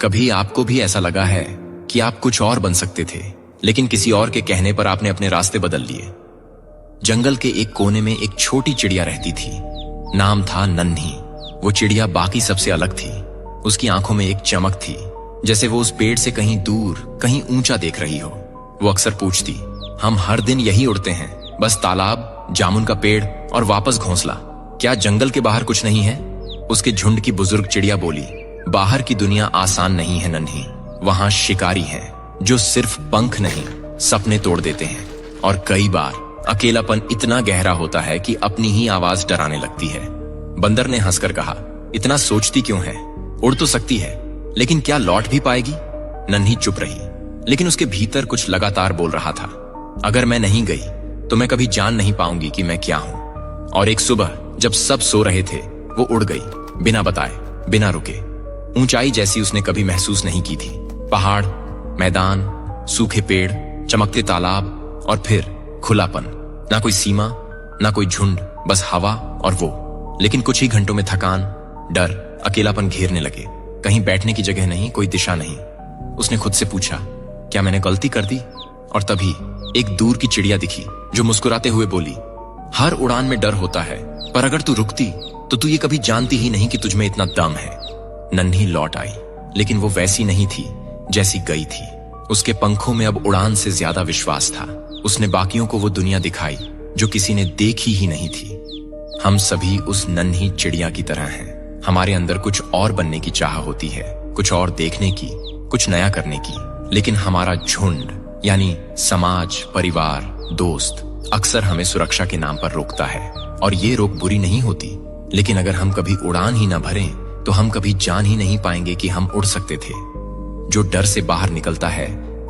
कभी आपको भी ऐसा लगा है कि आप कुछ और बन सकते थे, लेकिन किसी और के कहने पर आपने अपने रास्ते बदल लिए? जंगल के एक कोने में एक छोटी चिड़िया रहती थी। नाम था नन्ही। वो चिड़िया बाकी सबसे अलग थी। उसकी आंखों में एक चमक थी, जैसे वो उस पेड़ से कहीं दूर, कहीं ऊंचा देख रही हो। वो अक्सर पूछती, हम हर दिन यही उड़ते हैं, बस तालाब, जामुन का पेड़ और वापस घोंसला। क्या जंगल के बाहर कुछ नहीं है? उसके झुंड की बुजुर्ग चिड़िया बोली, बाहर की दुनिया आसान नहीं है नन्ही। वहां शिकारी हैं जो सिर्फ पंख नहीं, सपने तोड़ देते हैं। और कई बार अकेलापन इतना गहरा होता है कि अपनी ही आवाज डराने लगती है। बंदर ने हंसकर कहा, इतना सोचती क्यों है? उड़ तो सकती है, लेकिन क्या लौट भी पाएगी? नन्ही चुप रही, लेकिन उसके भीतर कुछ लगातार बोल रहा था, अगर मैं नहीं गई तो मैं कभी जान नहीं पाऊंगी कि मैं क्या हूं। और एक सुबह जब सब सो रहे थे, वो उड़ गई, बिना बताए, बिना रुके। ऊंचाई जैसी उसने कभी महसूस नहीं की थी। पहाड़, मैदान, सूखे पेड़, चमकते तालाब और फिर खुलापन। ना कोई सीमा, ना कोई झुंड, बस हवा और वो। लेकिन कुछ ही घंटों में थकान, डर, अकेलापन घेरने लगे। कहीं बैठने की जगह नहीं, कोई दिशा नहीं। उसने खुद से पूछा, क्या मैंने गलती कर दी? और तभी एक दूर की चिड़िया दिखी जो मुस्कुराते हुए बोली, हर उड़ान में डर होता है, पर अगर तू रुकती तो तू ये कभी जानती ही नहीं कि तुझमें इतना दम है। नन्ही लौट आई, लेकिन वो वैसी नहीं थी जैसी गई थी। उसके पंखों में अब उड़ान से ज्यादा विश्वास था। उसने बाकियों को वो दुनिया दिखाई जो किसी ने देखी ही नहीं थी। हम सभी उस नन्ही चिड़िया की तरह हैं। हमारे अंदर कुछ और बनने की चाह होती है, कुछ और देखने की, कुछ नया करने की। लेकिन हमारा झुंड यानी समाज, परिवार, दोस्त अक्सर हमें सुरक्षा के नाम पर रोकता है। और ये रोक बुरी नहीं होती, लेकिन अगर हम कभी उड़ान ही न भरें तो हम कभी जान ही नहीं पाएंगे कि हम उड़ सकते थे। जो डर से बाहर निकलता है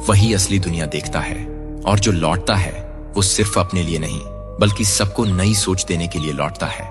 वही असली दुनिया देखता है, और जो लौटता है वो सिर्फ अपने लिए नहीं, बल्कि सबको नई सोच देने के लिए लौटता है।